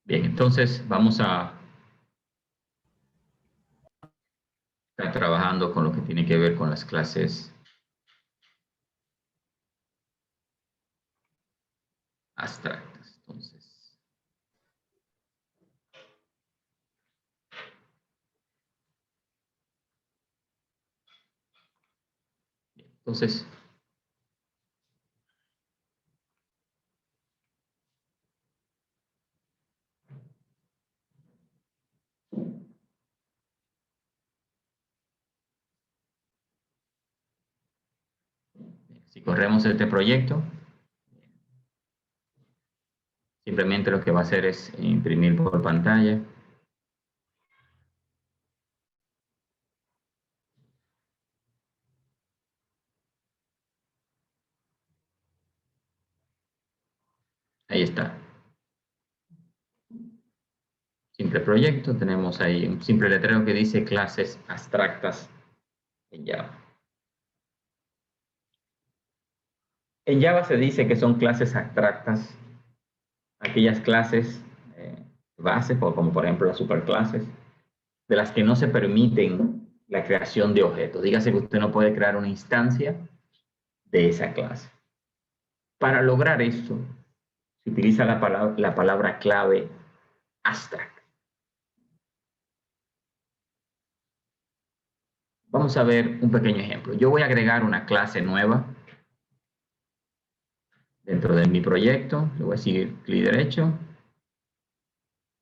Bien, entonces vamos a estar trabajando con lo que tiene que ver con las clases abstractas. Entonces, si corremos este proyecto, simplemente lo que va a hacer es imprimir por pantalla. Ahí está. Simple proyecto. Tenemos ahí un simple letrero que dice clases abstractas en Java. En Java se dice que son clases abstractas aquellas clases base, como por ejemplo las superclases, de las que no se permiten la creación de objetos. Dígase que usted no puede crear una instancia de esa clase. Para lograr esto, se utiliza la palabra clave abstract. Vamos a ver un pequeño ejemplo. Yo voy a agregar una clase nueva dentro de mi proyecto. Le voy a decir clic derecho,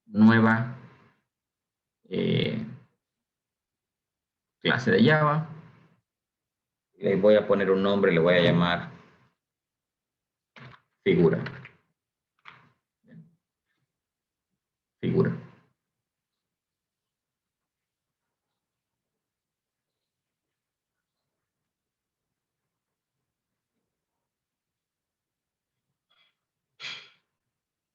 nueva clase de Java. Le voy a poner un nombre, le voy a llamar figura. Figura.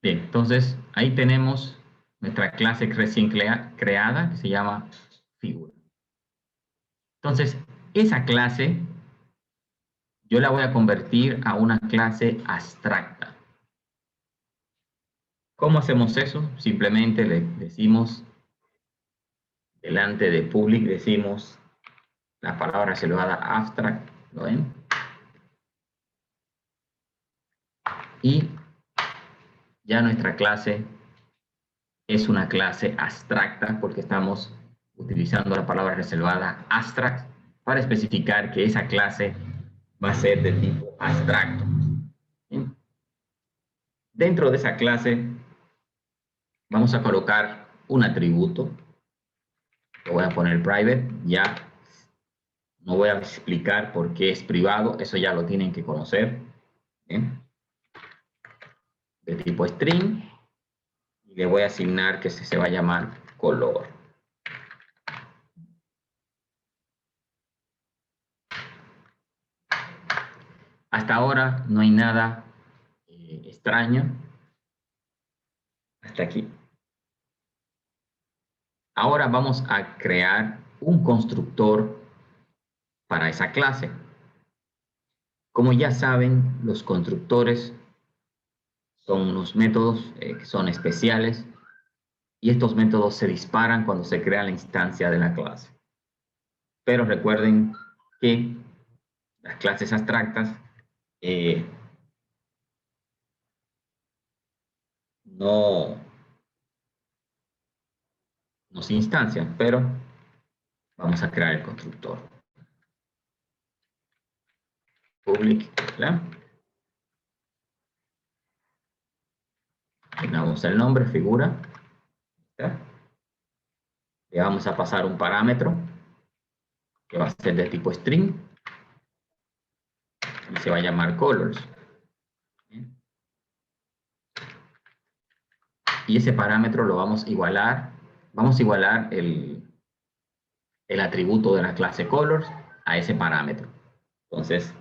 Bien, entonces ahí tenemos nuestra clase recién creada que se llama figura. Entonces, esa clase yo la voy a convertir a una clase abstracta. ¿Cómo hacemos eso? Simplemente le decimos, delante de public, decimos la palabra reservada abstract, ¿lo ven? Y ya nuestra clase es una clase abstracta porque estamos utilizando la palabra reservada abstract para especificar que esa clase va a ser de tipo abstracto. ¿Bien? Dentro de esa clase vamos a colocar un atributo. Lo voy a poner private. Ya no voy a explicar por qué es privado. Eso ya lo tienen que conocer. ¿Bien? De tipo string. Y le voy a asignar que se va a llamar color. Hasta ahora no hay nada extraño. Hasta aquí. Ahora vamos a crear un constructor para esa clase. Como ya saben, los constructores son unos métodos que son especiales y estos métodos se disparan cuando se crea la instancia de la clase. Pero recuerden que las clases abstractas no se instancian, pero vamos a crear el constructor. Public, ¿verdad? Tenemos el nombre, figura. ¿Verdad? Le vamos a pasar un parámetro que va a ser de tipo string y se va a llamar colors. Y ese parámetro lo vamos a igualar el atributo de la clase colors a ese parámetro. Entonces,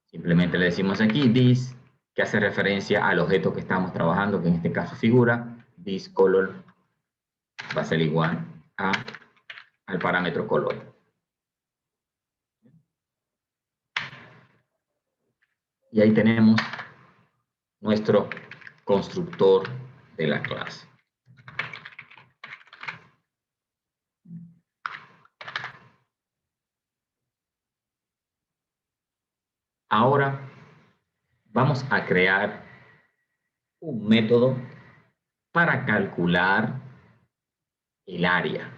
simplemente le decimos aquí this, que hace referencia al objeto que estamos trabajando, que en este caso figura, this color va a ser igual al parámetro color. Y ahí tenemos nuestro constructor de la clase. Ahora vamos a crear un método para calcular el área.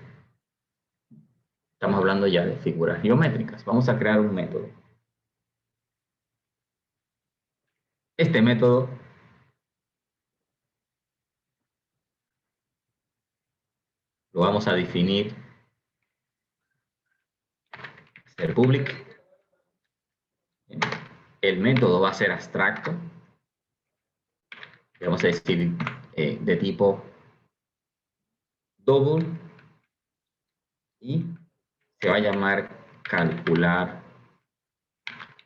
Estamos hablando ya de figuras geométricas. Vamos a crear un método. Este método lo vamos a definir ser public. El método va a ser abstracto. Vamos a decir de tipo double y se va a llamar calcular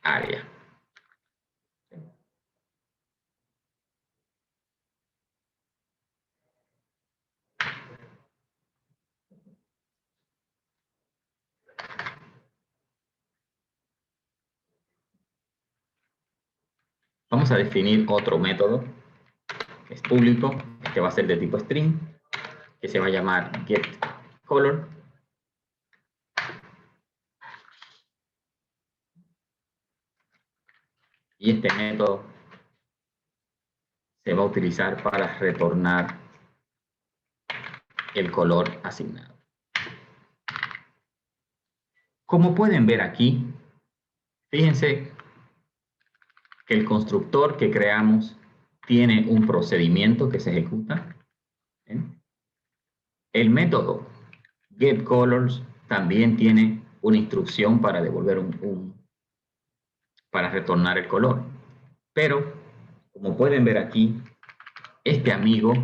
área. Vamos a definir otro método que es público, que va a ser de tipo string, que se va a llamar getColor. Y este método se va a utilizar para retornar el color asignado. Como pueden ver aquí, fíjense que el constructor que creamos tiene un procedimiento que se ejecuta. ¿Bien? El método getColors también tiene una instrucción para devolver para retornar el color. Pero, como pueden ver aquí, este amigo,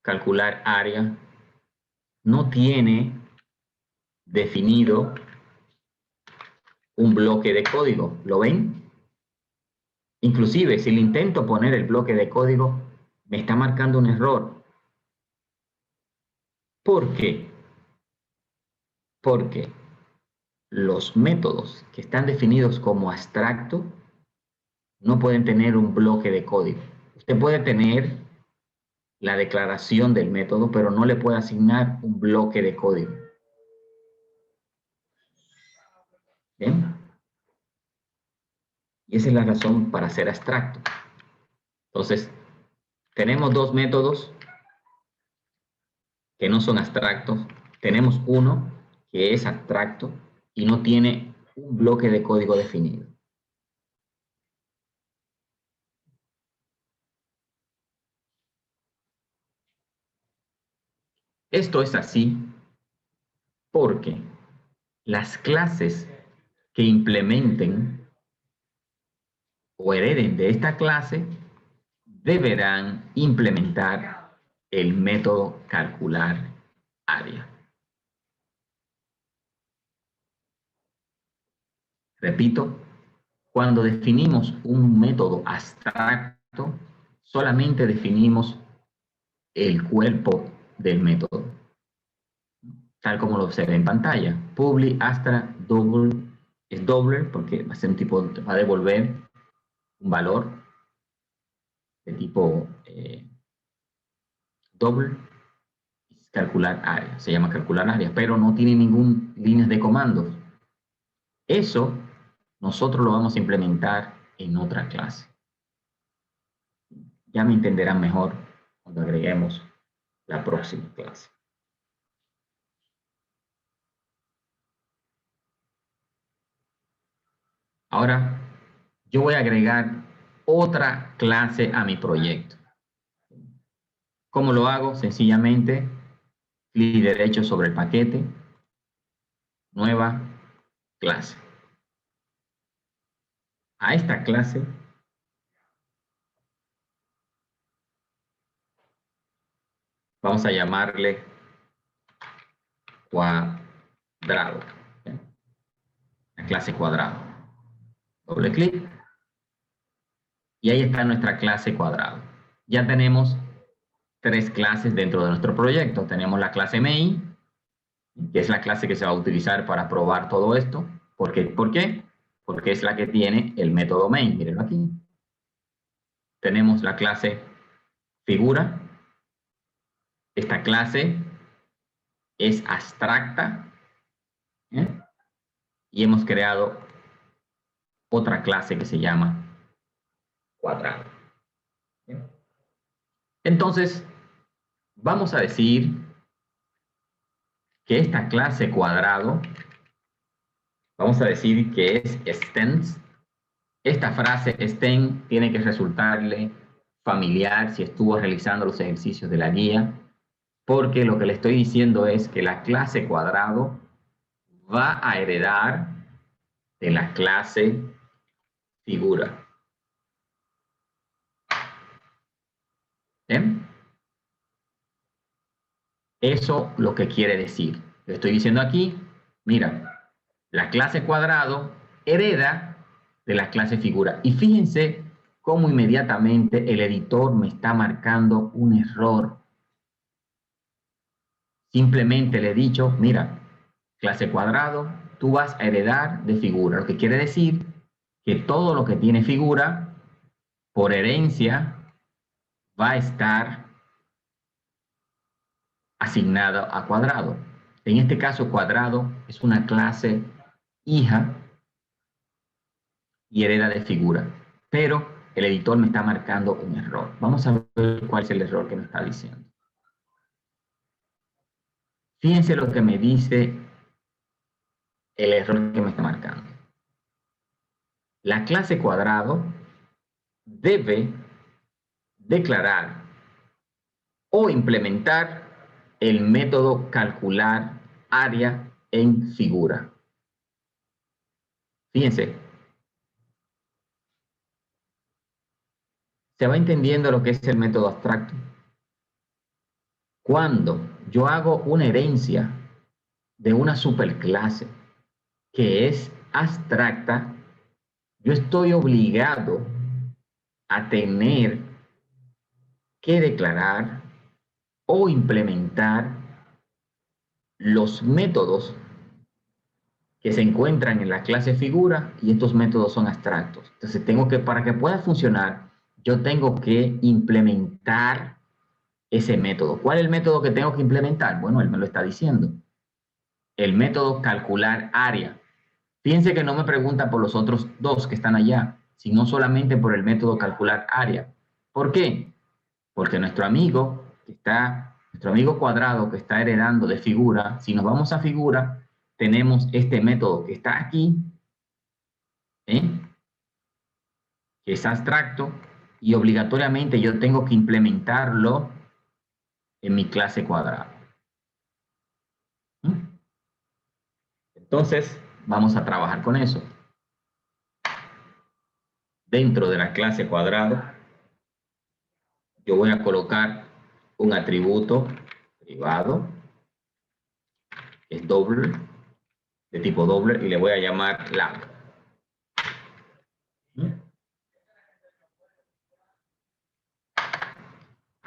calcular área, no tiene definido un bloque de código. ¿Lo ven? Inclusive, si le intento poner el bloque de código, me está marcando un error. ¿Por qué? Porque los métodos que están definidos como abstracto no pueden tener un bloque de código. Usted puede tener la declaración del método, pero no le puede asignar un bloque de código. ¿Bien? Y esa es la razón para ser abstracto. Entonces, tenemos dos métodos que no son abstractos. Tenemos uno que es abstracto y no tiene un bloque de código definido. Esto es así porque las clases que implementen o hereden de esta clase deberán implementar el método calcular área. Repito, cuando definimos un método abstracto, solamente definimos el cuerpo del método, tal como lo observa en pantalla. Public abstract double es doble porque va a ser un tipo, va a devolver un valor de tipo double, calcular área, se llama calcular área, pero no tiene ningún líneas de comandos. Eso nosotros lo vamos a implementar en otra clase. Ya me entenderán mejor cuando agreguemos la próxima clase. Ahora, yo voy a agregar otra clase a mi proyecto. ¿Cómo lo hago? Sencillamente, clic derecho sobre el paquete, nueva clase. A esta clase vamos a llamarle cuadrado. La clase cuadrado. Doble clic. Y ahí está nuestra clase cuadrado. Ya tenemos tres clases dentro de nuestro proyecto. Tenemos la clase main, que es la clase que se va a utilizar para probar todo esto. ¿Por qué? Porque es la que tiene el método main. Mírenlo aquí. tenemos la clase figura. Esta clase es abstracta, ¿eh? Y hemos creado otra clase que se llama cuadrado. Entonces, vamos a decir que esta clase cuadrado, vamos a decir que es extends. Esta frase extend tiene que resultarle familiar si estuvo realizando los ejercicios de la guía, porque lo que le estoy diciendo es que la clase cuadrado va a heredar de la clase figura. ¿Bien? Eso lo que quiere decir. Le estoy diciendo aquí, mira, la clase cuadrado hereda de la clase figura. Y fíjense cómo inmediatamente el editor me está marcando un error. Simplemente le he dicho, mira, clase cuadrado, tú vas a heredar de figura. Lo que quiere decir que todo lo que tiene figura, por herencia, va a estar asignado a cuadrado. En este caso, cuadrado es una clase hija y hereda de figura. Pero el editor me está marcando un error. Vamos a ver cuál es el error que me está diciendo. Fíjense lo que me dice el error que me está marcando. La clase cuadrado debe declarar o implementar el método calcular área en figura. Fíjense. ¿Se va entendiendo lo que es el método abstracto? Cuando yo hago una herencia de una superclase que es abstracta, yo estoy obligado a tener que declarar o implementar los métodos que se encuentran en la clase figura, y estos métodos son abstractos. Entonces tengo que, para que pueda funcionar, yo tengo que implementar ese método. ¿Cuál es el método que tengo que implementar? Bueno, él me lo está diciendo. El método calcular área. Fíjense que no me pregunta por los otros dos que están allá, sino solamente por el método calcular área. ¿Por qué? Porque nuestro amigo cuadrado que está heredando de figura, si nos vamos a figura, tenemos este método que está aquí, ¿eh? Que es abstracto, y obligatoriamente yo tengo que implementarlo en mi clase cuadrada. Entonces, vamos a trabajar con eso. Dentro de la clase cuadrado, yo voy a colocar un atributo privado, que es doble, de tipo doble, y le voy a llamar lado.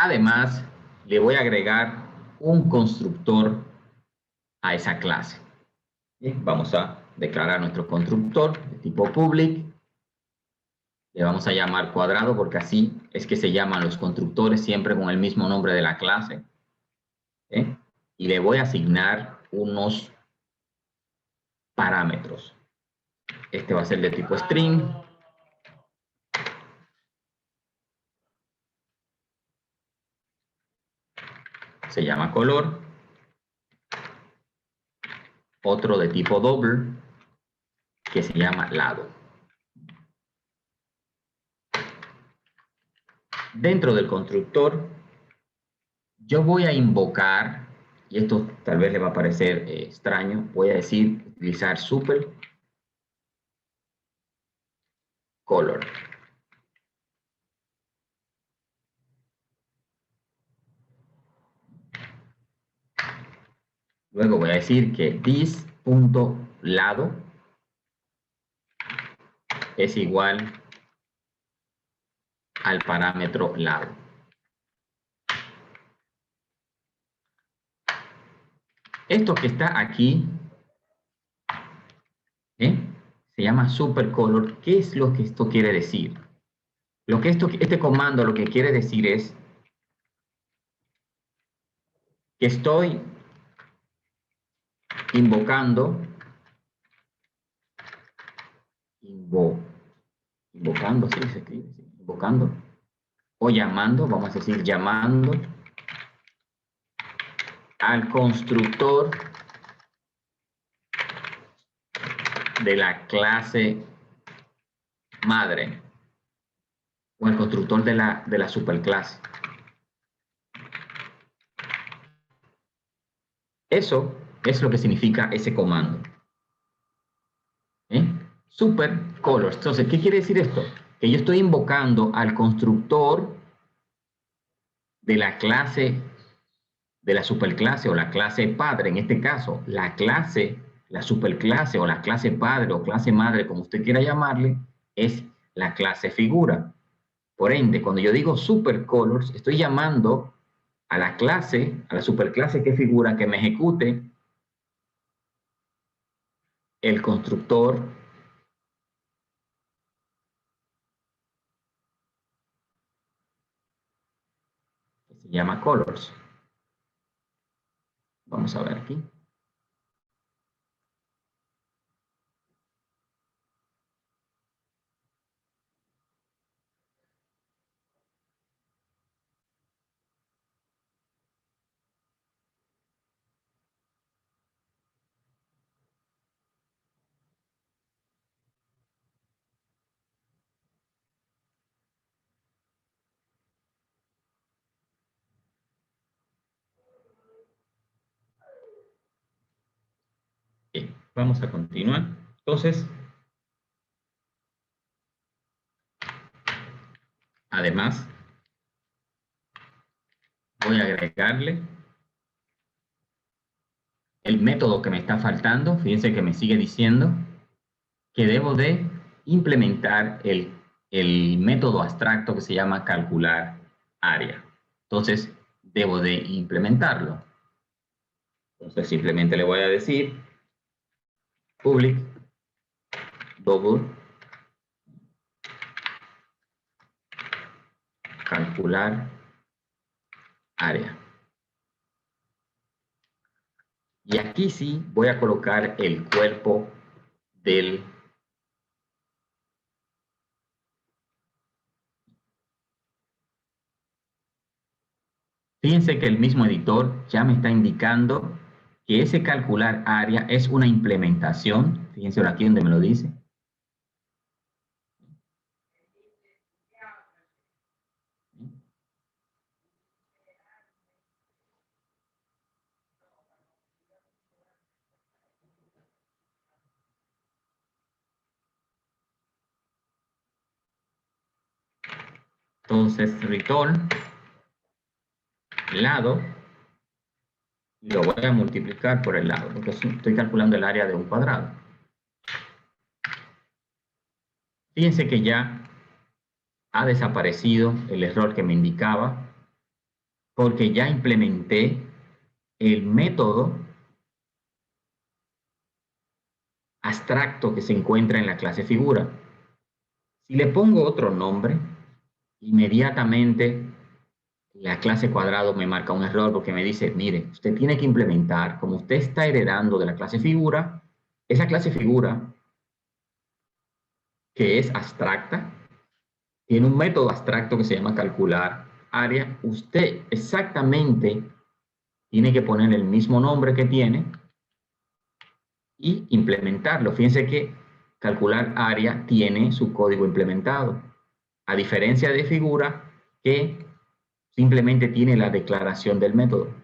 Además, le voy a agregar un constructor a esa clase. Bien, vamos a declarar nuestro constructor de tipo public. Le vamos a llamar cuadrado porque así es que se llaman los constructores, siempre con el mismo nombre de la clase. Y le voy a asignar unos parámetros. Este va a ser de tipo string. Se llama color. Otro de tipo doble, que se llama lado. Dentro del constructor, yo voy a invocar, y esto tal vez le va a parecer extraño, voy a decir, utilizar super color. Luego voy a decir que this.lado es igual al parámetro lado. Esto que está aquí se llama supercolor. ¿Qué es lo que esto quiere decir? Lo que este comando lo que quiere decir es que estoy invocando, invocando, sí, se escribe, sí, invocando, o llamando, vamos a decir llamando al constructor de la clase madre o el constructor de la superclase. Eso es lo que significa ese comando. Supercolors. Entonces, ¿qué quiere decir esto? Que yo estoy invocando al constructor de la clase, de la superclase o la clase padre, en este caso, la clase, la superclase o la clase padre o clase madre, como usted quiera llamarle, es la clase figura. Por ende, cuando yo digo supercolors, estoy llamando a la clase, a la superclase que figura, que me ejecute el constructor que se llama colors. Vamos a ver aquí. Bien, vamos a continuar. Entonces, además, voy a agregarle el método que me está faltando. Fíjense que me sigue diciendo que debo de implementar el método abstracto que se llama calcular área. Entonces, debo de implementarlo. Entonces, simplemente le voy a decir public double calcular área. Y aquí sí voy a colocar el cuerpo del Fíjense que el mismo editor ya me está indicando que ese calcular área es una implementación. Fíjense ahora aquí donde me lo dice. Entonces, return lado y lo voy a multiplicar por el lado, porque estoy calculando el área de un cuadrado. Fíjense que ya ha desaparecido el error que me indicaba, porque ya implementé el método abstracto que se encuentra en la clase figura. Si le pongo otro nombre, inmediatamente la clase cuadrado me marca un error porque me dice, mire, usted tiene que implementar, como usted está heredando de la clase figura, esa clase figura que es abstracta, tiene un método abstracto que se llama calcular área. Usted exactamente tiene que poner el mismo nombre que tiene y implementarlo. Fíjense que calcular área tiene su código implementado, a diferencia de figura que simplemente tiene la declaración del método.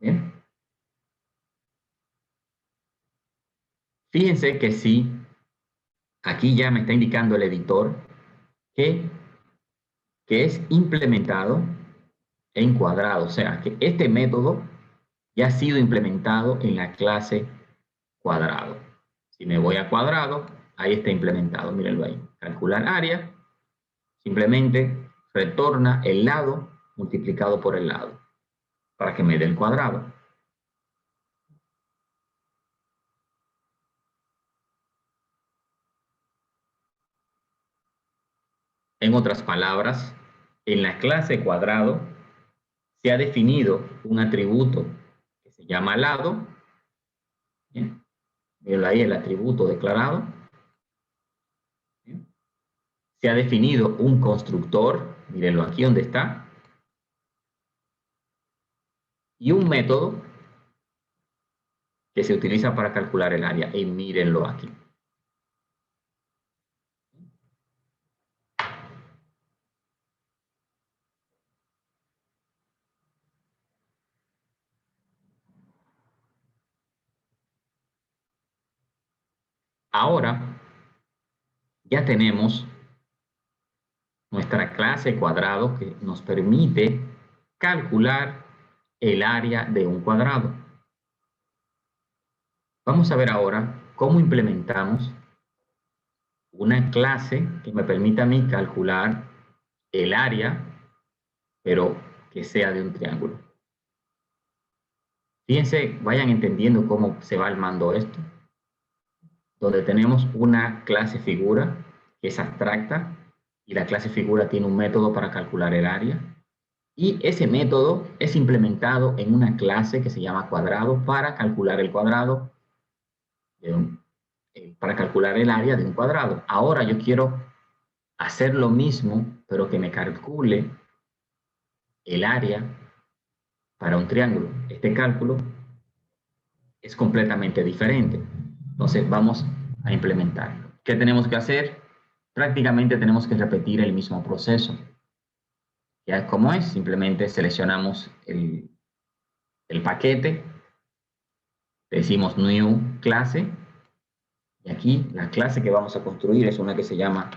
¿Bien? Fíjense que sí, aquí ya me está indicando el editor que, que es implementado en cuadrado, o sea que este método ya ha sido implementado en la clase cuadrado. Si me voy a cuadrado, ahí está implementado, mírenlo ahí. Calcular área, simplemente retorna el lado multiplicado por el lado para que me dé el cuadrado. En otras palabras, en la clase cuadrado se ha definido un atributo que se llama lado. Bien, mírenlo ahí, el atributo declarado. Bien. Se ha definido un constructor, mírenlo aquí donde está, y un método que se utiliza para calcular el área, y mírenlo aquí. Ahora ya tenemos nuestra clase cuadrado que nos permite calcular el área de un cuadrado. Vamos a ver ahora cómo implementamos una clase que me permita a mí calcular el área, pero que sea de un triángulo. Fíjense, vayan entendiendo cómo se va armando esto. Donde tenemos una clase figura que es abstracta y la clase figura tiene un método para calcular el área. Y ese método es implementado en una clase que se llama cuadrado para calcular el cuadrado, para calcular el área de un cuadrado. Ahora yo quiero hacer lo mismo, pero que me calcule el área para un triángulo. Este cálculo es completamente diferente. Entonces vamos a implementarlo. ¿Qué tenemos que hacer? Prácticamente tenemos que repetir el mismo proceso. Ya como es, simplemente seleccionamos el paquete, decimos new clase, y aquí la clase que vamos a construir es una que se llama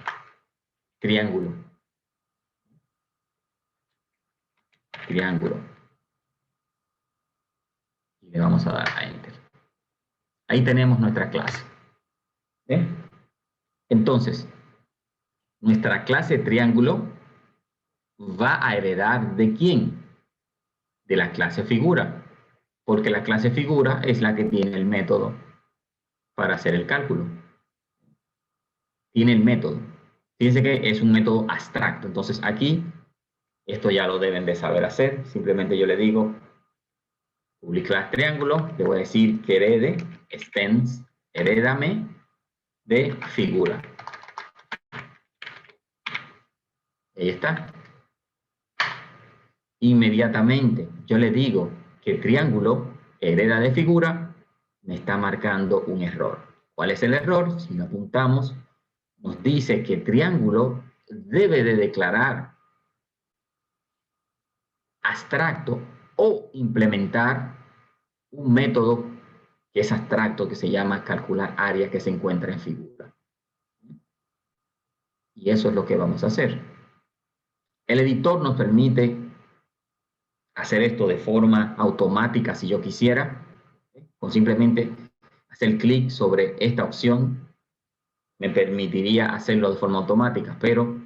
triángulo. Triángulo. Y le vamos a dar a enter. Ahí tenemos nuestra clase. ¿Eh? Entonces, nuestra clase triángulo va a heredar ¿de quién? De la clase figura, porque la clase figura es la que tiene el método para hacer el cálculo. Tiene el método. Fíjense que es un método abstracto. Entonces aquí, esto ya lo deben de saber hacer. Simplemente yo le digo, public class triángulo, le voy a decir que herede, extends, herédame de figura. Ahí está. Inmediatamente yo le digo que triángulo hereda de figura, me está marcando un error. ¿Cuál es el error? Si lo apuntamos, nos dice que triángulo debe de declarar abstracto o implementar un método que es abstracto que se llama calcular área que se encuentra en figura. Y eso es lo que vamos a hacer. El editor nos permite hacer esto de forma automática si yo quisiera, con simplemente hacer clic sobre esta opción me permitiría hacerlo de forma automática, pero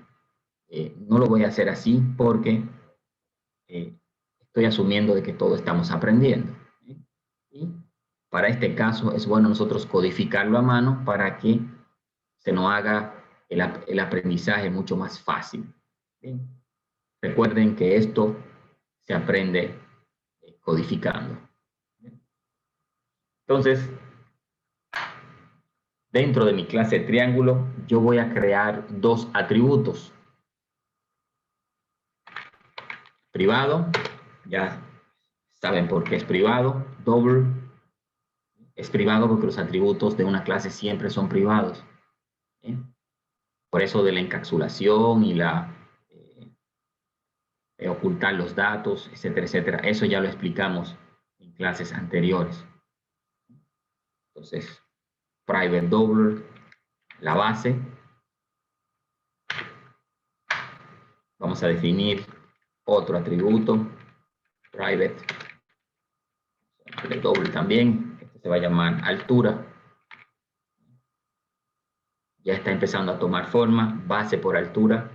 no lo voy a hacer así porque estoy asumiendo de que todo estamos aprendiendo. Y para este caso es bueno nosotros codificarlo a mano para que se nos haga el aprendizaje mucho más fácil. ¿Bien? Recuerden que esto se aprende codificando. Entonces, dentro de mi clase triángulo, yo voy a crear dos atributos. Privado, ya saben por qué es privado. Double, es privado porque los atributos de una clase siempre son privados. Por eso de la encapsulación y la ocultar los datos, etcétera, etcétera. Eso ya lo explicamos en clases anteriores. Entonces, private double, la base. Vamos a definir otro atributo, private double también. Este se va a llamar altura. Ya está empezando a tomar forma, base por altura.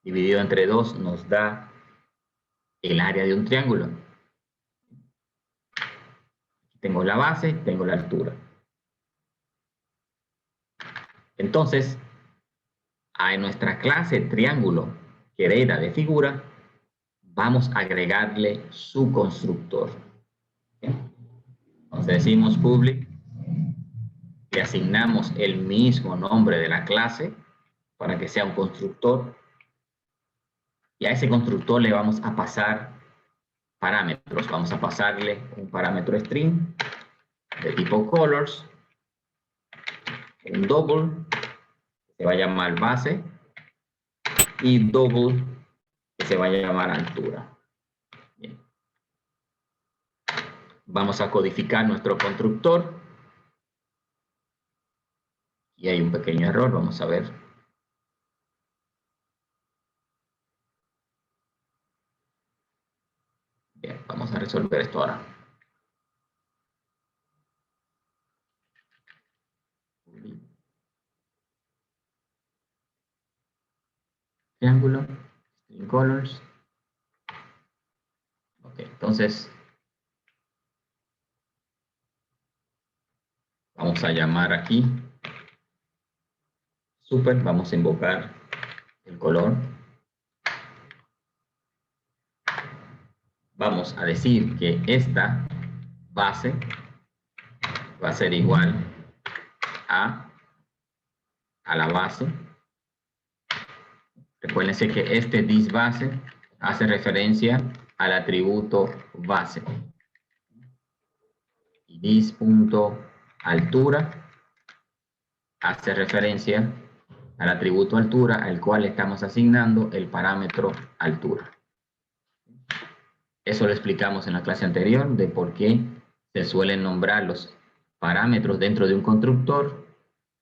Dividido entre 2 nos da el área de un triángulo. Tengo la base, tengo la altura. Entonces, a nuestra clase triángulo que hereda de figura, vamos a agregarle su constructor. Entonces decimos public, le asignamos el mismo nombre de la clase para que sea un constructor, y a ese constructor le vamos a pasar parámetros. Vamos a pasarle un parámetro string de tipo colors, un double, que se va a llamar base, y double, que se va a llamar altura. Bien. Vamos a codificar nuestro constructor. Y hay un pequeño error, vamos a ver. Bien, vamos a resolver esto ahora. Triángulo, string colors. Ok, entonces vamos a llamar aquí super, vamos a invocar el color. Vamos a decir que esta base va a ser igual a la base. Recuérdense que este disBase hace referencia al atributo base. Y dis.altura hace referencia al atributo altura al cual estamos asignando el parámetro altura. Eso lo explicamos en la clase anterior de por qué se suelen nombrar los parámetros dentro de un constructor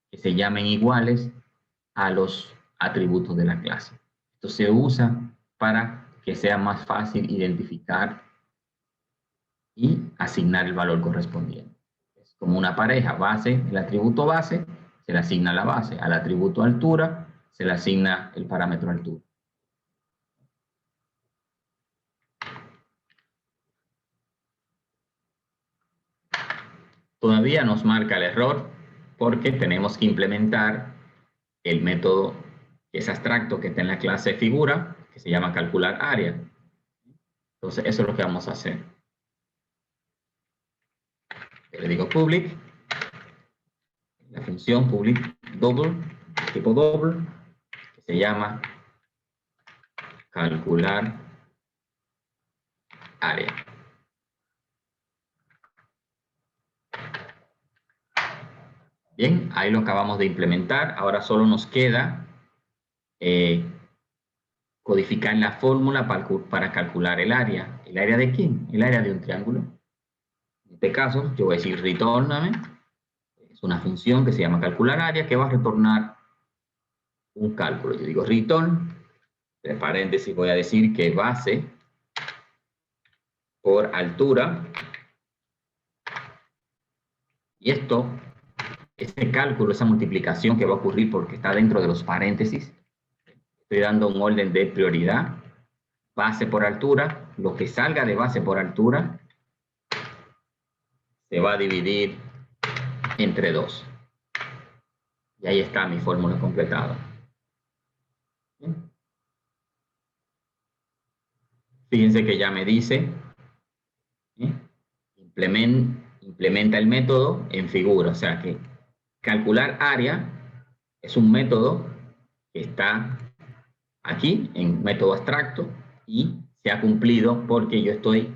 que se llamen iguales a los atributos de la clase. Esto se usa para que sea más fácil identificar y asignar el valor correspondiente. Es como una pareja, base, el atributo base, se le asigna la base. Al atributo altura, se le asigna el parámetro altura. Todavía nos marca el error porque tenemos que implementar el método que es abstracto, que está en la clase figura, que se llama calcular área. Entonces, eso es lo que vamos a hacer. Yo le digo public, la función public double, tipo double, que se llama calcular área. Bien, ahí lo acabamos de implementar. Ahora solo nos queda codificar la fórmula para calcular el área. ¿El área de quién? El área de un triángulo. En este caso, yo voy a decir retórname. Es una función que se llama calcular área que va a retornar un cálculo. Yo digo return, entre paréntesis voy a decir que base por altura. Y esto, este cálculo, esa multiplicación que va a ocurrir porque está dentro de los paréntesis, estoy dando un orden de prioridad. Base por altura, lo que salga de base por altura se va a dividir entre 2. Y ahí está mi fórmula completada. ¿Bien? Fíjense que ya me dice, implementa el método en figura. O sea que calcular área es un método que está aquí en método abstracto y se ha cumplido porque yo estoy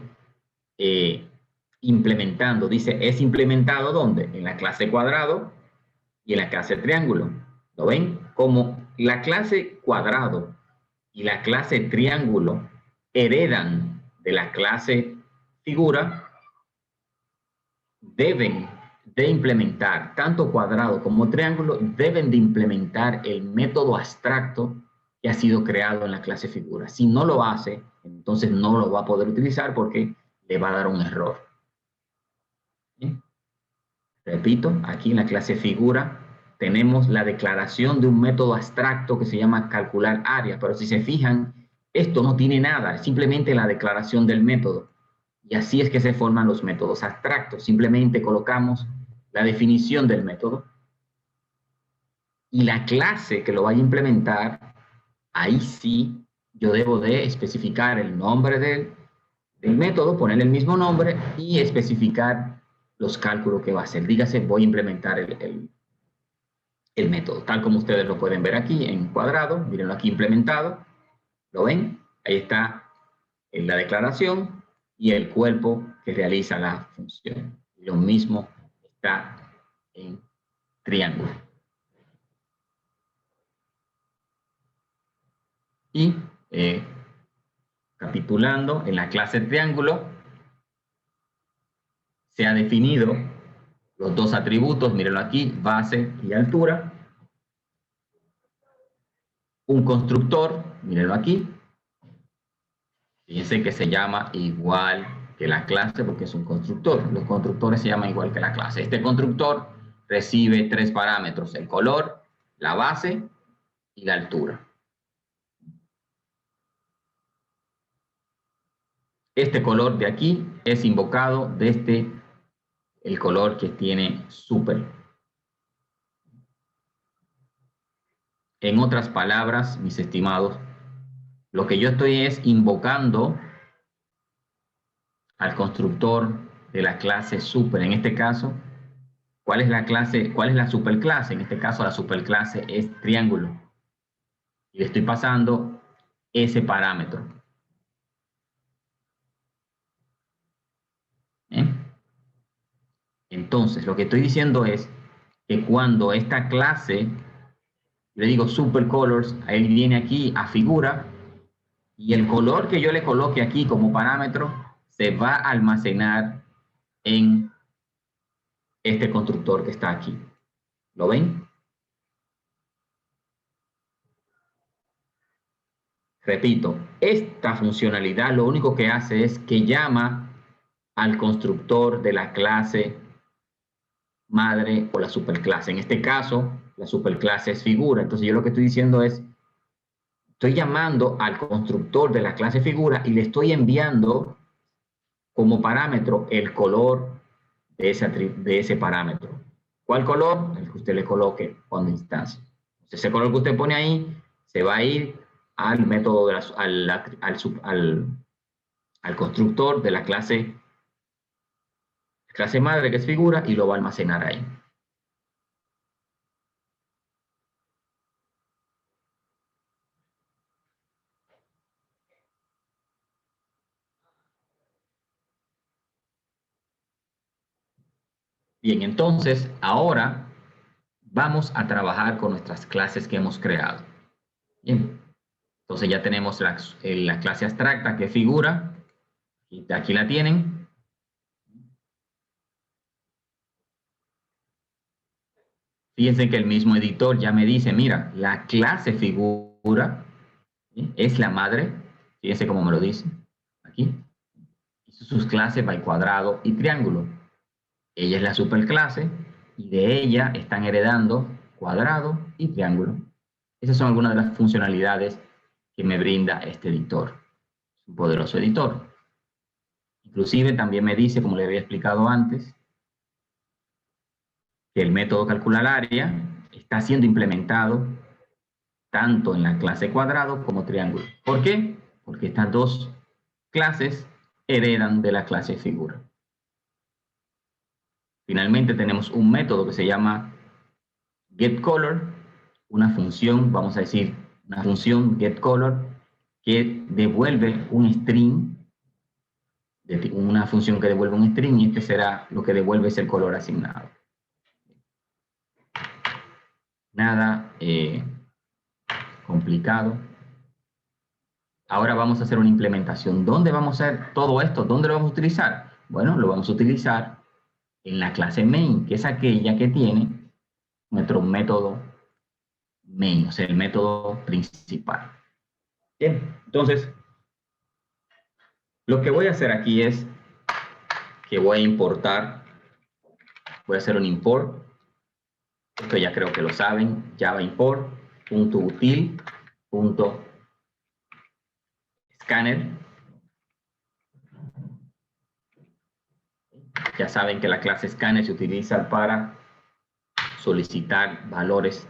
implementando. Dice, es implementado ¿dónde? En la clase cuadrado y en la clase triángulo. ¿Lo ven? Como la clase cuadrado y la clase triángulo heredan de la clase figura, deben de implementar, tanto cuadrado como triángulo, deben de implementar el método abstracto que ha sido creado en la clase figura. Si no lo hace, entonces no lo va a poder utilizar porque le va a dar un error. ¿Bien? Repito, aquí en la clase figura tenemos la declaración de un método abstracto que se llama calcular área, pero si se fijan, esto no tiene nada, es simplemente la declaración del método. Y así es que se forman los métodos abstractos. Simplemente colocamos la definición del método. Y la clase que lo vaya a implementar, ahí sí yo debo de especificar el nombre del método, ponerle el mismo nombre y especificar los cálculos que va a hacer. Dígase, voy a implementar el método, tal como ustedes lo pueden ver aquí en cuadrado. Mírenlo aquí implementado. ¿Lo ven? Ahí está en la declaración y el cuerpo que realiza la función. Lo mismo está en triángulo. Y capitulando, en la clase triángulo se ha definido los dos atributos, mírenlo aquí, base y altura. Un constructor, mírenlo aquí. Fíjense que se llama igual que la clase porque es un constructor. Los constructores se llaman igual que la clase. Este constructor recibe tres parámetros: el color, la base y la altura. Este color de aquí es invocado desde el color que tiene super. En otras palabras, mis estimados, lo que yo estoy es invocando al constructor de la clase super. En este caso, ¿cuál es la clase? ¿Cuál es la superclase? En este caso, la superclase es triángulo. Y le estoy pasando ese parámetro. ¿Eh? Entonces, lo que estoy diciendo es que cuando esta clase, le digo supercolors, él viene aquí a figura y el color que yo le coloque aquí como parámetro se va a almacenar en este constructor que está aquí. ¿Lo ven? Repito, esta funcionalidad lo único que hace es que llama al constructor de la clase madre o la superclase. En este caso, la superclase es figura. Entonces yo lo que estoy diciendo es, estoy llamando al constructor de la clase figura y le estoy enviando como parámetro el color de ese parámetro. ¿Cuál color? El que usted le coloque cuando instancia. Ese color que usted pone ahí se va a ir al método, al constructor de la clase madre, que es figura, y lo va a almacenar ahí. Bien, entonces ahora vamos a trabajar con nuestras clases que hemos creado. Bien, entonces ya tenemos la clase abstracta que figura, y aquí la tienen. Fíjense que el mismo editor ya me dice, mira, la clase figura, ¿sí?, es la madre. Fíjense cómo me lo dice aquí. Y sus clases by cuadrado y triángulo. Ella es la superclase y de ella están heredando cuadrado y triángulo. Esas son algunas de las funcionalidades que me brinda este editor. Es un poderoso editor. Inclusive también me dice, como le había explicado antes, que el método calcular área está siendo implementado tanto en la clase cuadrado como triángulo. ¿Por qué? Porque estas dos clases heredan de la clase figura. Finalmente tenemos un método que se llama getColor, una función, vamos a decir, una función getColor que devuelve un string, una función que devuelve un string, y este será lo que devuelve es el color asignado. Nada complicado. Ahora vamos a hacer una implementación. ¿Dónde vamos a hacer todo esto? ¿Dónde lo vamos a utilizar? Bueno, lo vamos a utilizar en la clase main, que es aquella que tiene nuestro método main, o sea, el método principal. Bien, entonces, lo que voy a hacer aquí es que voy a importar, voy a hacer un import. Esto ya creo que lo saben, Java import, .util, .scanner. Ya saben que la clase scanner se utiliza para solicitar valores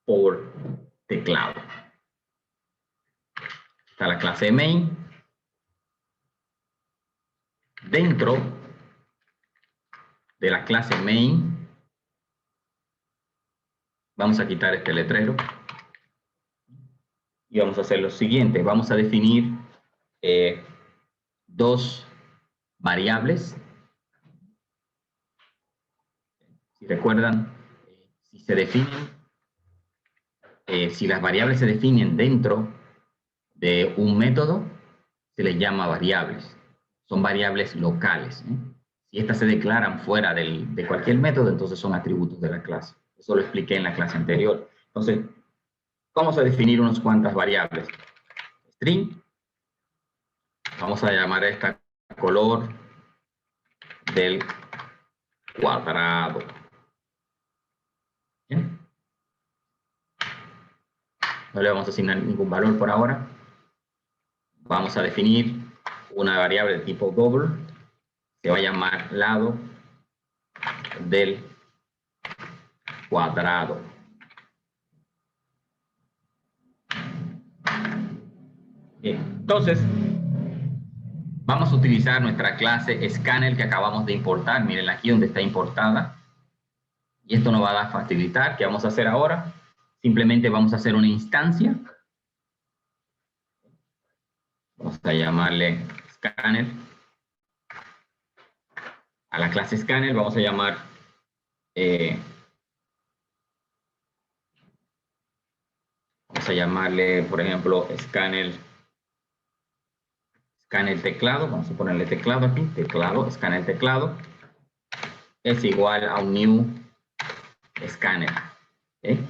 por teclado. Está la clase main. Dentro de la clase main, vamos a quitar este letrero y vamos a hacer lo siguiente. Vamos a definir dos variables. Si recuerdan, si se definen, si las variables se definen dentro de un método, se les llama variables. Son variables locales. Si estas se declaran fuera de cualquier método, entonces son atributos de la clase. Eso lo expliqué en la clase anterior. Entonces, vamos a definir unas cuantas variables. String. Vamos a llamar a esta color del cuadrado. ¿Bien? No le vamos a asignar ningún valor por ahora. Vamos a definir una variable de tipo double. Se va a llamar lado del cuadrado. Bien, entonces, vamos a utilizar nuestra clase scanner que acabamos de importar. Miren aquí donde está importada. Y esto nos va a facilitar. ¿Qué vamos a hacer ahora? Simplemente vamos a hacer una instancia. Vamos a llamarle scanner. A la clase scanner vamos a llamar vamos a llamarle, por ejemplo, scanner teclado. Vamos a ponerle teclado aquí, teclado, scanner teclado. Es igual a un new scanner. ¿Okay?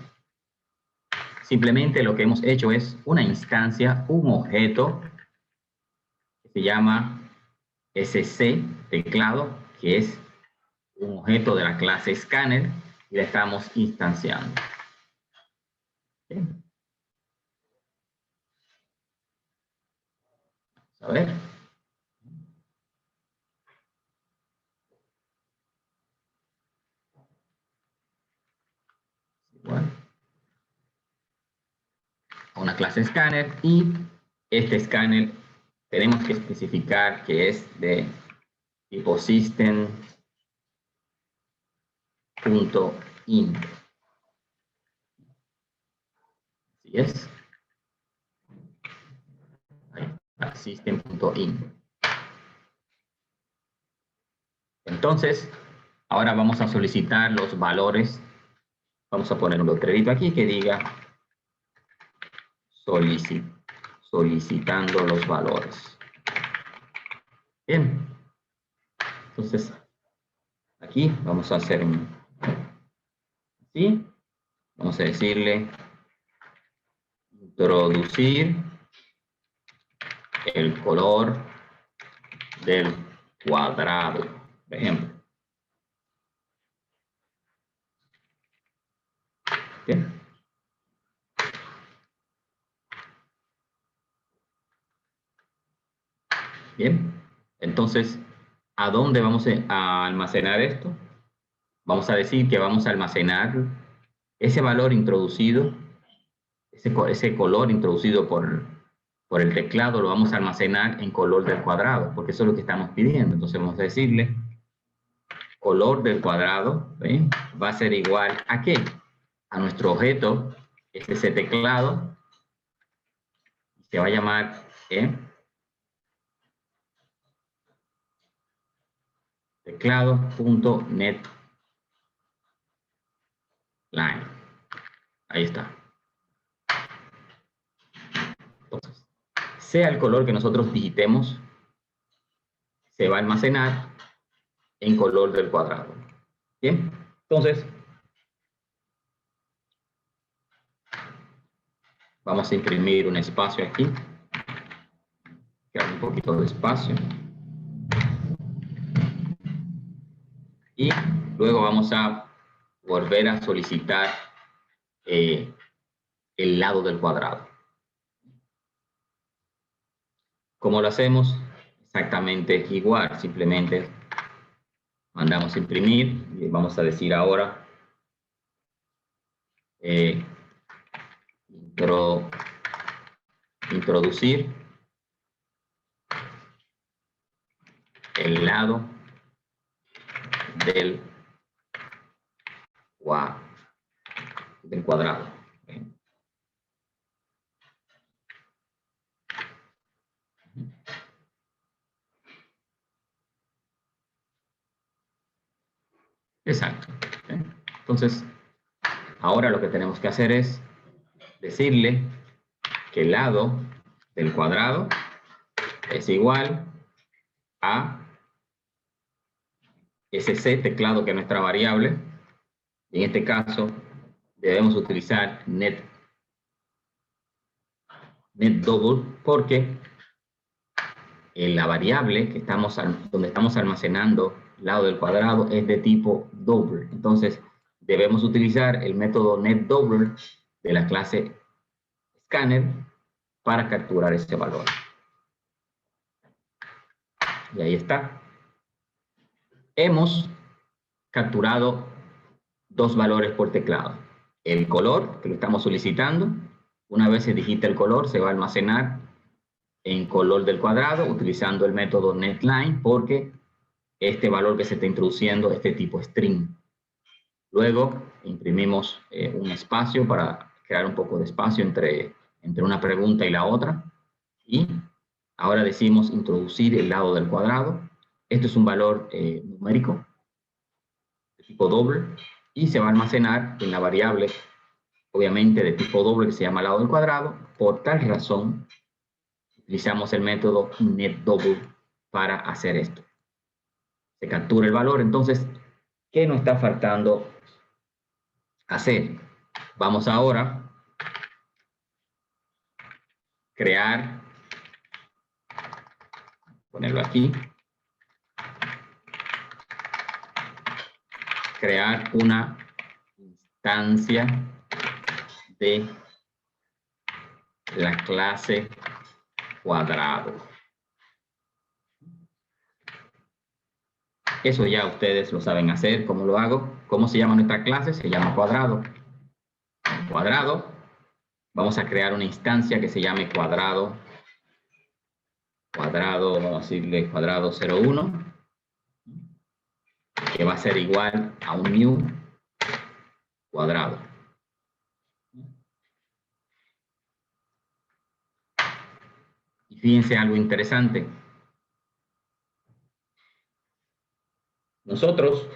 Simplemente lo que hemos hecho es una instancia, un objeto que se llama sc teclado, que es un objeto de la clase scanner, y la estamos instanciando. ¿Okay? Vamos a ver. Igual. Una clase scanner, y este escáner tenemos que especificar que es de tipo system.in. Así es. Ahí está, system.in. Entonces, ahora vamos a solicitar los valores. Vamos a poner un letrerito aquí que diga solicitando los valores. Bien. Entonces, aquí vamos a hacer un así. Vamos a decirle introducir el color del cuadrado, por ejemplo. Bien. Bien. Entonces, ¿a dónde vamos a almacenar esto? Vamos a decir que vamos a almacenar ese valor introducido, ese color introducido por el teclado, lo vamos a almacenar en color del cuadrado, porque eso es lo que estamos pidiendo. Entonces vamos a decirle color del cuadrado, ¿ven? Va a ser igual a ¿qué? A nuestro objeto, ese teclado, se va a llamar teclado.netline. Ahí está. Entonces, sea el color que nosotros digitemos, se va a almacenar en color del cuadrado. Bien, entonces vamos a imprimir un espacio aquí, crear un poquito de espacio, y luego vamos a volver a solicitar el lado del cuadrado. ¿Cómo lo hacemos? Exactamente igual, simplemente mandamos imprimir y vamos a decir ahora introducir el lado del cuadrado. Exacto. Entonces, ahora lo que tenemos que hacer es decirle que el lado del cuadrado es igual a ese teclado, que es nuestra variable. En este caso, debemos utilizar net double, porque la variable que donde estamos almacenando el lado del cuadrado es de tipo double. Entonces, debemos utilizar el método net double de la clase scanner para capturar ese valor. Y ahí está. Hemos capturado dos valores por teclado. El color, que lo estamos solicitando. Una vez se digita el color, se va a almacenar en color del cuadrado utilizando el método netLine, porque este valor que se está introduciendo es de tipo string. Luego imprimimos un espacio para crear un poco de espacio entre una pregunta y la otra. Y ahora decimos introducir el lado del cuadrado. Esto es un valor numérico de tipo doble y se va a almacenar en la variable, obviamente de tipo doble, que se llama lado del cuadrado. Por tal razón, utilizamos el método netDouble para hacer esto. Se captura el valor. Entonces, ¿qué nos está faltando hacer? Vamos ahora a crear, ponerlo aquí, crear una instancia de la clase cuadrado. Eso ya ustedes lo saben hacer. ¿Cómo lo hago? ¿Cómo se llama nuestra clase? Se llama cuadrado. Cuadrado. Vamos a crear una instancia que se llame cuadrado. Cuadrado, vamos a decirle cuadrado 01, que va a ser igual a un new cuadrado. Y fíjense algo interesante. Nosotros,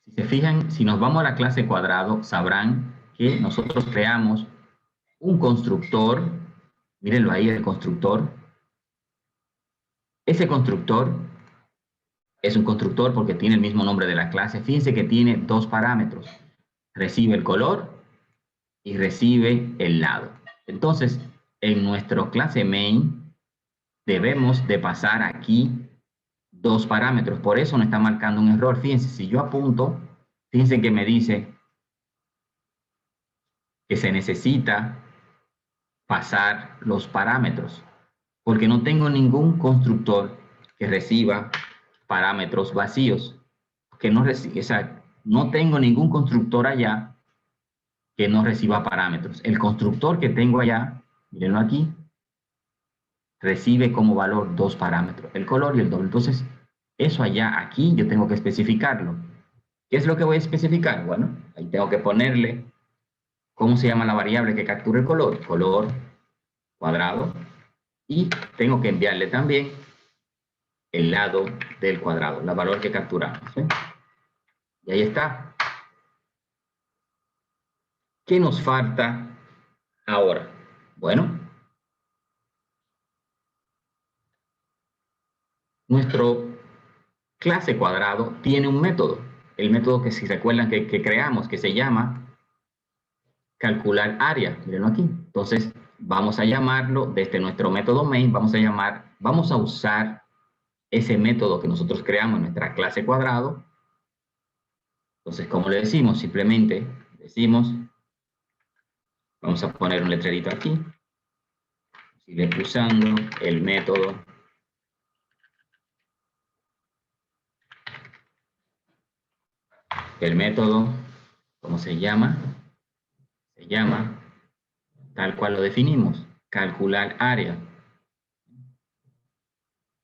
si se fijan, si nos vamos a la clase cuadrado, sabrán que nosotros creamos un constructor. Mírenlo ahí, el constructor. Ese constructor es un constructor porque tiene el mismo nombre de la clase. Fíjense que tiene dos parámetros. Recibe el color y recibe el lado. Entonces, en nuestra clase main, debemos de pasar aquí dos parámetros. Por eso nos está marcando un error. Fíjense, si yo apunto, fíjense que me dice que se necesita pasar los parámetros, porque no tengo ningún constructor que reciba parámetros vacíos, que no recibe, o sea, no tengo ningún constructor allá que no reciba parámetros. El constructor que tengo allá, mírenlo aquí, recibe como valor dos parámetros, el color y el doble. Entonces, eso allá, aquí, yo tengo que especificarlo. ¿Qué es lo que voy a especificar? Bueno, ahí tengo que ponerle, ¿cómo se llama la variable que captura el color? Color cuadrado. Y tengo que enviarle también el lado del cuadrado, el valor que capturamos. ¿Sí? Y ahí está. ¿Qué nos falta ahora? Bueno, nuestro clase cuadrado tiene un método. El método que, si recuerdan, que creamos, que se llama calcular área. Mírenlo aquí. Entonces, vamos a llamarlo desde nuestro método main, vamos a usar ese método que nosotros creamos en nuestra clase cuadrado. Entonces, ¿cómo le decimos? Simplemente decimos, vamos a poner un letrerito aquí, sigue usando el método ¿cómo se llama? se llama, tal cual lo definimos, calcular área.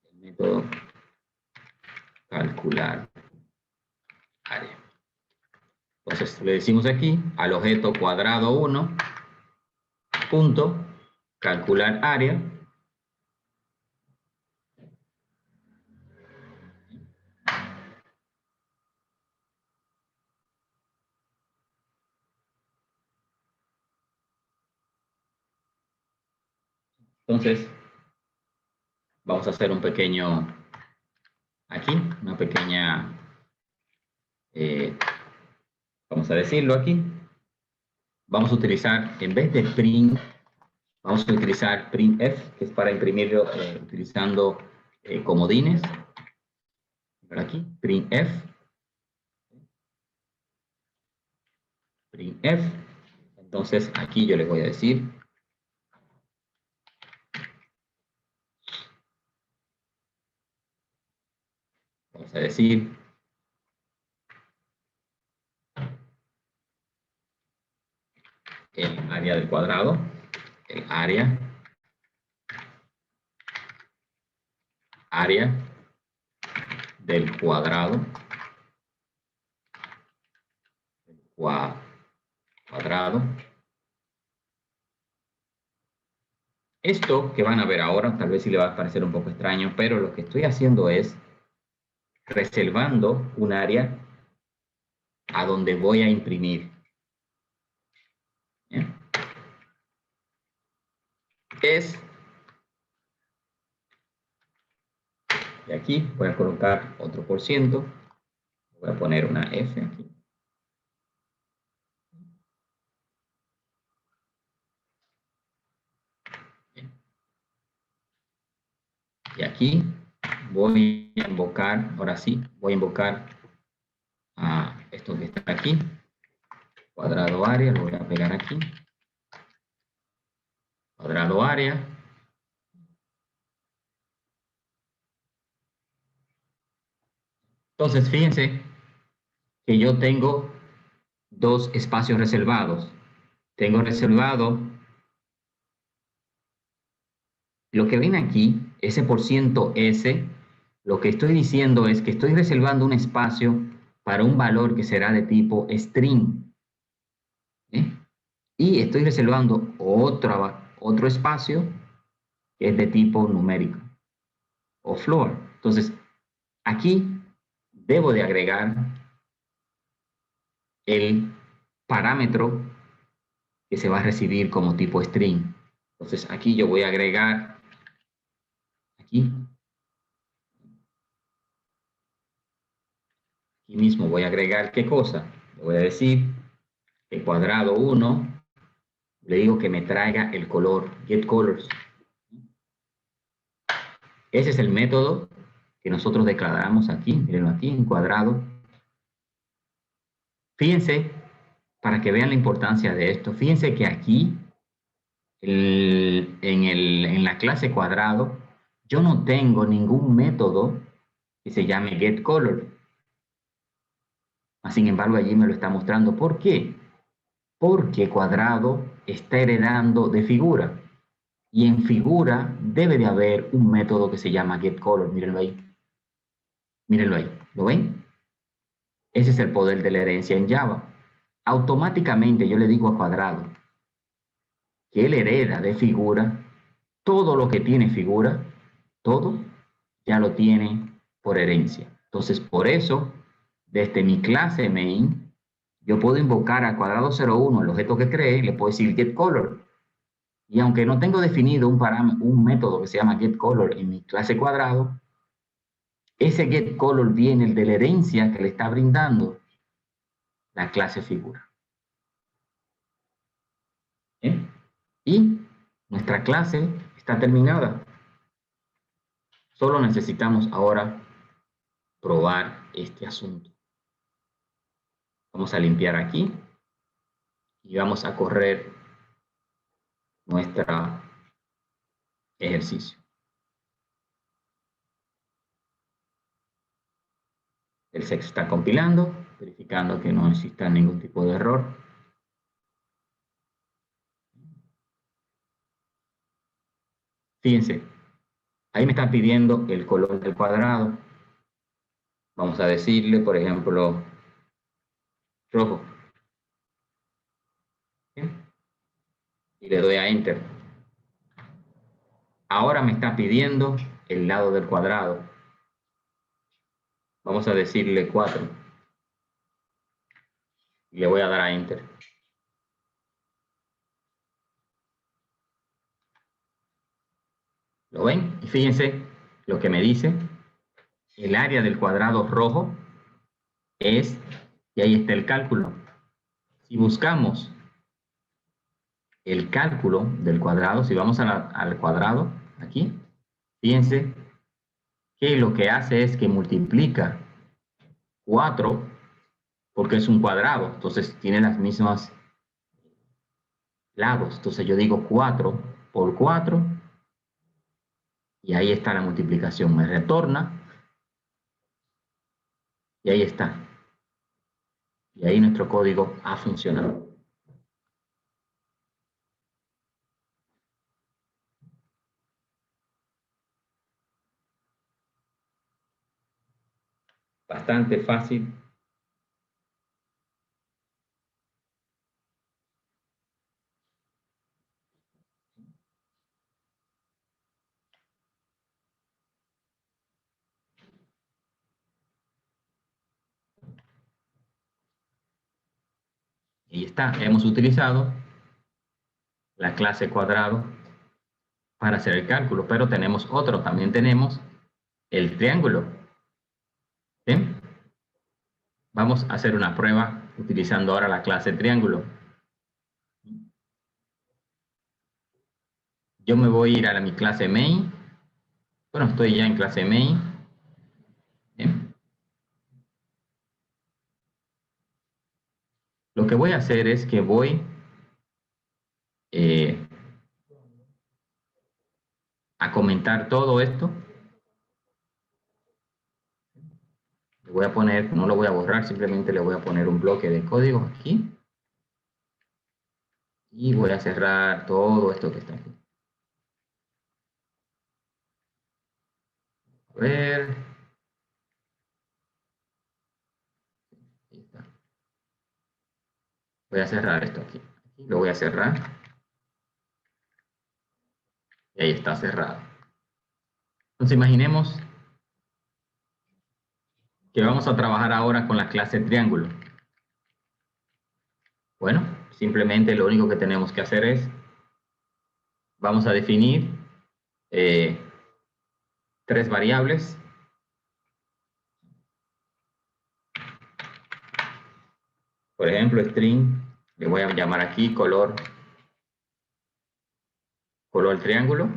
El método calcular área. Entonces le decimos aquí al objeto cuadrado 1, punto, calcular área. Entonces, vamos a hacer un pequeño, aquí, una pequeña, vamos a decirlo aquí. Vamos a utilizar, en vez de print, vamos a utilizar printf, que es para imprimirlo utilizando comodines. Por aquí, printf. Printf. Entonces, aquí yo les voy a decir, vamos a decir, el área del cuadrado, el área del cuadrado, cuadrado. Esto que van a ver ahora, tal vez sí le va a parecer un poco extraño, pero lo que estoy haciendo es reservando un área a donde voy a imprimir. ¿Bien? Es, y aquí voy a colocar otro por ciento, voy a poner una F aquí. Bien. Y aquí voy a invocar, ahora sí, voy a invocar a esto que está aquí, cuadrado área, lo voy a pegar aquí, cuadrado área. Entonces, fíjense que yo tengo dos espacios reservados. Tengo reservado, lo que ven aquí, ese por ciento S, lo que estoy diciendo es que estoy reservando un espacio para un valor que será de tipo string. ¿Eh? Y estoy reservando otro espacio que es de tipo numérico o floor. Entonces, aquí debo de agregar el parámetro que se va a recibir como tipo string. Entonces, aquí yo voy a agregar, aquí mismo voy a agregar, ¿qué cosa? Le voy a decir que cuadrado 1, le digo que me traiga el color, getColors. Ese es el método que nosotros declaramos aquí, mirenlo aquí en cuadrado. Fíjense, para que vean la importancia de esto, fíjense que aquí, en la clase cuadrado, yo no tengo ningún método que se llame getColor. Sin embargo, allí me lo está mostrando. ¿Por qué? Porque cuadrado está heredando de figura. Y en figura debe de haber un método que se llama getColor. Mírenlo ahí. Mírenlo ahí. ¿Lo ven? Ese es el poder de la herencia en Java. Automáticamente yo le digo a cuadrado que él hereda de figura todo lo que tiene figura, todo ya lo tiene por herencia. Entonces, por eso, desde mi clase main, yo puedo invocar a cuadrado 01, el objeto que creé, le puedo decir getColor. Y aunque no tengo definido un método que se llama getColor en mi clase cuadrado, ese getColor viene de la herencia que le está brindando la clase figura. ¿Bien? Y nuestra clase está terminada. Solo necesitamos ahora probar este asunto. Vamos a limpiar aquí y vamos a correr nuestro ejercicio. El se está compilando, verificando que no exista ningún tipo de error. Fíjense, ahí me está pidiendo el color del cuadrado. Vamos a decirle, por ejemplo, rojo. ¿Bien? Y le doy a Enter. Ahora me está pidiendo el lado del cuadrado. Vamos a decirle 4. Y le voy a dar a Enter. ¿Lo ven? Y fíjense lo que me dice. El área del cuadrado rojo es, y ahí está el cálculo. Si buscamos el cálculo del cuadrado, si vamos al cuadrado, aquí, fíjense que lo que hace es que multiplica 4, porque es un cuadrado, entonces tiene las mismas lados. Entonces yo digo 4 por 4, y ahí está la multiplicación. Me retorna, y ahí está. Y ahí nuestro código ha funcionado. Bastante fácil. Y está, hemos utilizado la clase cuadrado para hacer el cálculo, pero tenemos otro, también tenemos el triángulo. ¿Sí? Vamos a hacer una prueba utilizando ahora la clase triángulo. Yo me voy a ir a mi clase main. Bueno, estoy ya en clase main. ¿Sí? Lo que voy a hacer es que voy a comentar todo esto. Le voy a poner, no lo voy a borrar, simplemente le voy a poner un bloque de código aquí. Y voy a cerrar todo esto que está aquí. A ver. Ahí está. Voy a cerrar esto aquí. Aquí lo voy a cerrar. Y ahí está cerrado. Entonces imaginemos que vamos a trabajar ahora con la clase triángulo. Bueno, simplemente lo único que tenemos que hacer es, vamos a definir 3 variables. Por ejemplo, string, le voy a llamar aquí color triángulo.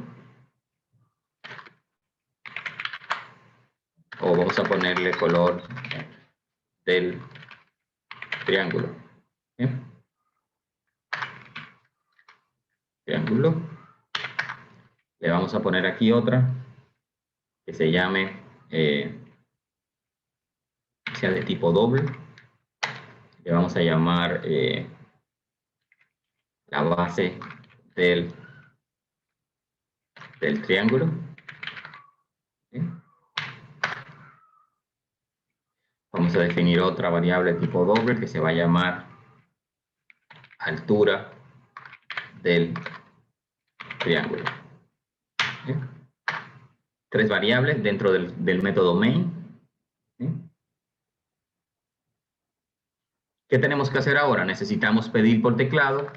O vamos a ponerle color del triángulo. ¿Sí? Triángulo. Le vamos a poner aquí otra que se llame, sea de tipo doble. Le vamos a llamar la base del triángulo. ¿Sí? Vamos a definir otra variable tipo doble que se va a llamar altura del triángulo. ¿Sí? 3 variables dentro del método main. ¿Sí? ¿Qué tenemos que hacer ahora? Necesitamos pedir por teclado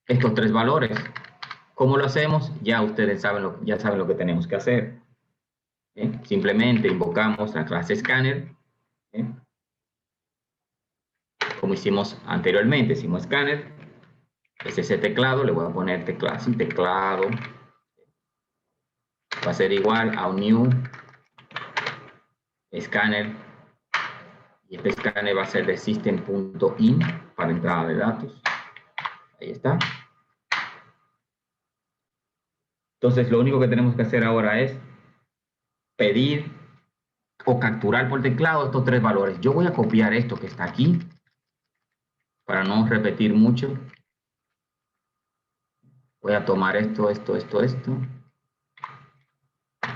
estos 3 valores. ¿Cómo lo hacemos? Ya ustedes saben lo que tenemos que hacer. ¿Sí? Simplemente invocamos la clase scanner. ¿Sí? Como hicimos anteriormente, hicimos scanner. Es ese teclado, le voy a poner teclado, teclado. Va a ser igual a un new scanner. Y este escáner va a ser de system.in para entrada de datos. Ahí está. Entonces, lo único que tenemos que hacer ahora es pedir o capturar por teclado estos 3 valores. Yo voy a copiar esto que está aquí para no repetir mucho. Voy a tomar esto.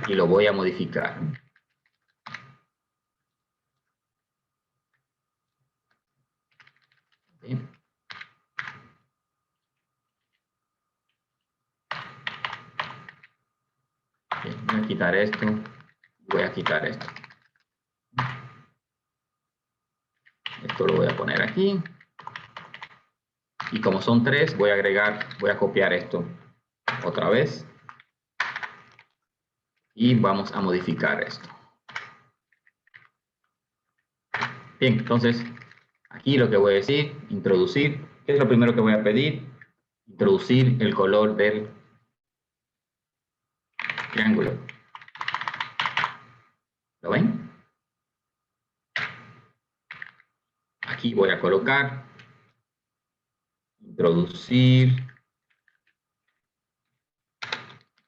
y lo voy a modificar. Bien. Bien, voy a quitar esto, voy a quitar esto. Esto lo voy a poner aquí. Y como son 3, voy a copiar esto otra vez. Y vamos a modificar esto. Bien, entonces, aquí lo que voy a decir, introducir. ¿Qué es lo primero que voy a pedir? Introducir el color del triángulo. ¿Lo ven? Aquí voy a colocar, introducir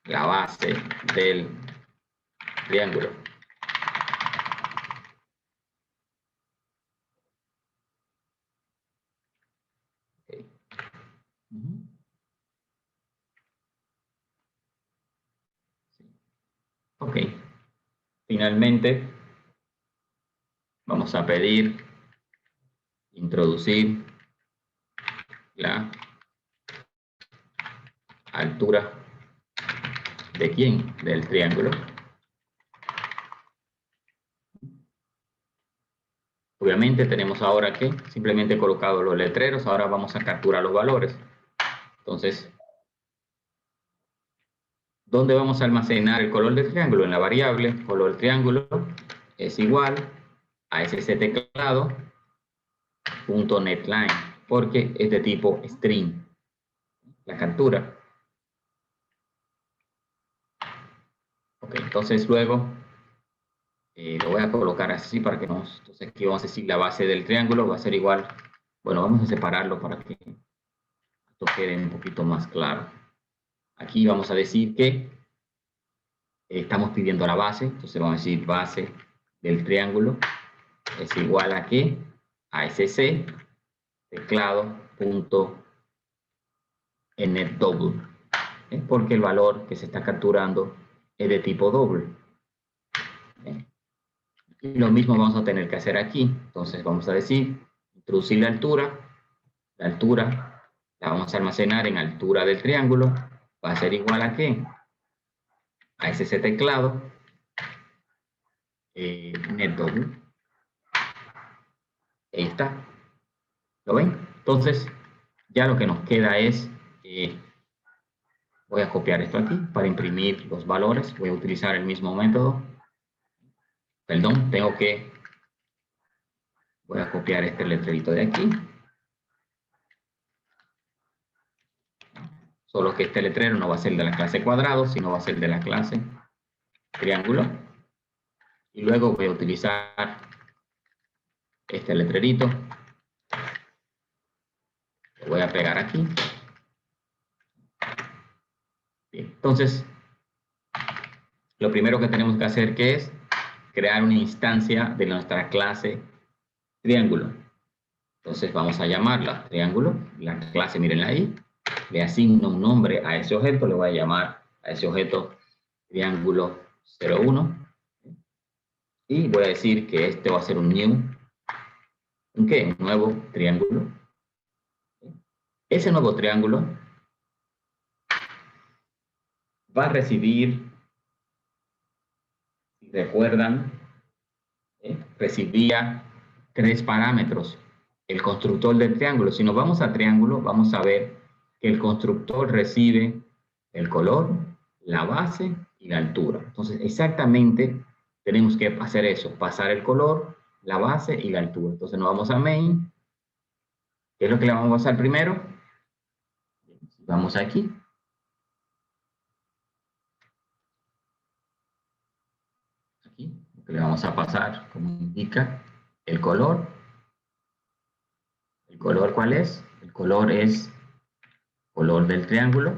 la base del triángulo. Okay. Ok. Finalmente, vamos a pedir introducir la altura de quién, del triángulo. Obviamente tenemos ahora que simplemente he colocado los letreros, ahora vamos a capturar los valores. Entonces, ¿dónde vamos a almacenar el color del triángulo? En la variable color del triángulo es igual a ese teclado punto netline, porque es de tipo string, la captura. Ok, entonces luego lo voy a colocar así para que nos... Entonces aquí vamos a decir la base del triángulo va a ser igual... Bueno, vamos a separarlo para que esto quede un poquito más claro. Aquí vamos a decir que estamos pidiendo la base, entonces vamos a decir base del triángulo es igual a ¿qué? A SC teclado punto NDouble, porque el valor que se está capturando es de tipo doble. Y lo mismo vamos a tener que hacer aquí. Entonces vamos a decir, introducir la altura la vamos a almacenar en altura del triángulo, va a ser igual a ¿qué? A ese teclado, NetDouble. Ahí está. ¿Lo ven? Entonces, ya lo que nos queda es, voy a copiar esto aquí para imprimir los valores. Voy a utilizar el mismo método. Perdón, voy a copiar este letrerito de aquí. Solo que este letrero no va a ser de la clase cuadrado, sino va a ser de la clase triángulo. Y luego voy a utilizar este letrerito. Lo voy a pegar aquí. Bien, entonces, lo primero que tenemos que hacer que es crear una instancia de nuestra clase triángulo. Entonces vamos a llamarla triángulo. La clase, mírenla ahí. Le asigno un nombre a ese objeto. Le voy a llamar a ese objeto triángulo 01. Y voy a decir que este va a ser un new. ¿Un qué? Un nuevo triángulo. Ese nuevo triángulo va a recibir, si recuerdan, recibía 3 parámetros. El constructor del triángulo. Si nos vamos a triángulo, vamos a ver que el constructor recibe el color, la base y la altura. Entonces, exactamente tenemos que hacer eso, pasar el color, la base y la altura. Entonces, nos vamos a main. ¿Qué es lo que le vamos a pasar primero? Vamos aquí. Aquí, lo que le vamos a pasar, como indica, el color. ¿El color cuál es? El color es color del triángulo,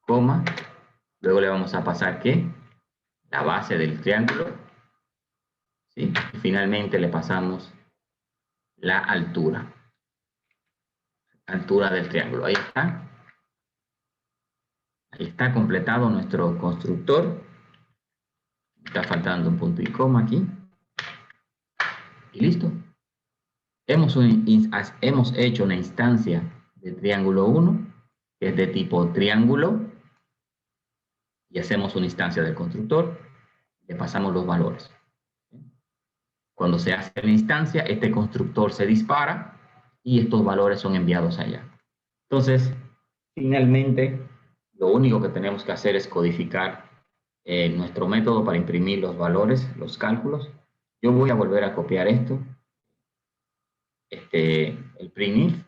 coma. Luego le vamos a pasar, ¿qué? La base del triángulo. ¿Sí? Y finalmente le pasamos la altura. Altura del triángulo. Ahí está. Ahí está completado nuestro constructor. Está faltando un punto y coma aquí. Y listo. Hemos hecho una instancia de triángulo 1, que es de tipo triángulo, y hacemos una instancia del constructor, le pasamos los valores. Cuando se hace la instancia, este constructor se dispara y estos valores son enviados allá. Entonces, finalmente, lo único que tenemos que hacer es codificar nuestro método para imprimir los valores, los cálculos. Yo voy a volver a copiar esto, el printf,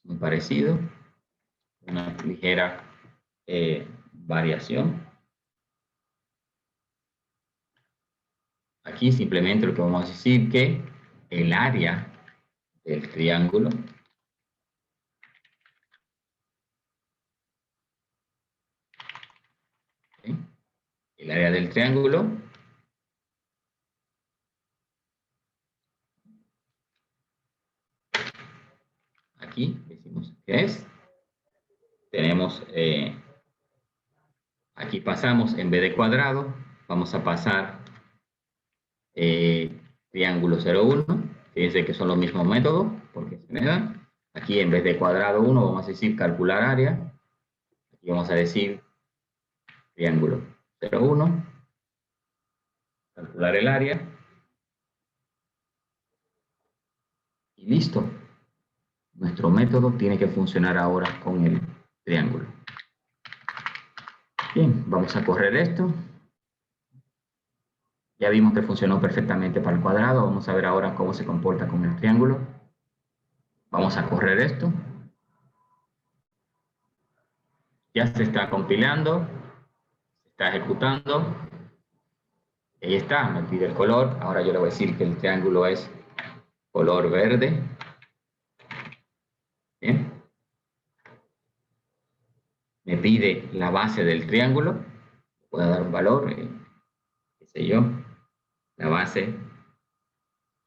muy parecido, una ligera variación. Aquí simplemente lo que vamos a decir que el área del triángulo el área del triángulo aquí decimos que es, tenemos aquí pasamos en vez de cuadrado, vamos a pasar triángulo 0,1, fíjense que son los mismos métodos, porque se me dan. Aquí en vez de cuadrado 1 vamos a decir calcular área, aquí vamos a decir triángulo 0,1, calcular el área, y listo. Nuestro método tiene que funcionar ahora con el triángulo. Bien, vamos a correr esto. Ya vimos que funcionó perfectamente para el cuadrado. Vamos a ver ahora cómo se comporta con el triángulo. Vamos a correr esto. Ya se está compilando, se está ejecutando. Ahí está, me pide el color. Ahora yo le voy a decir que el triángulo es color verde. Bien. Me pide la base del triángulo. Voy a dar un valor, qué sé yo. La base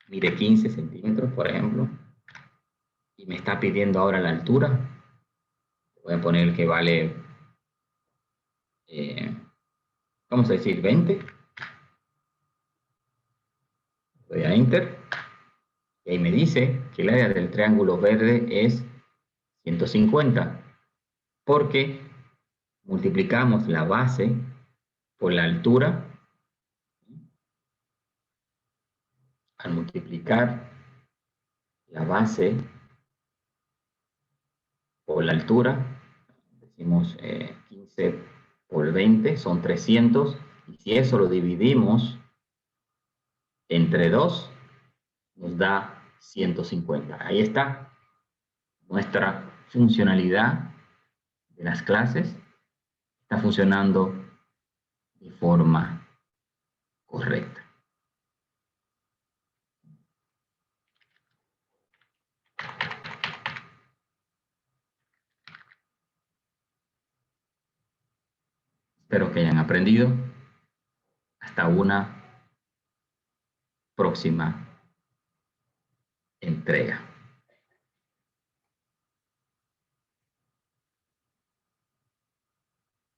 mide 15 centímetros, por ejemplo. Y me está pidiendo ahora la altura. Voy a poner que vale, vamos a decir 20. Doy a Enter. Y ahí me dice que el área del triángulo verde es 150. Porque multiplicamos la base por la altura. Al multiplicar la base por la altura, decimos 15 por 20, son 300, y si eso lo dividimos entre 2, nos da 150. Ahí está nuestra funcionalidad de las clases. Está funcionando de forma correcta. Espero que hayan aprendido. Hasta una próxima entrega.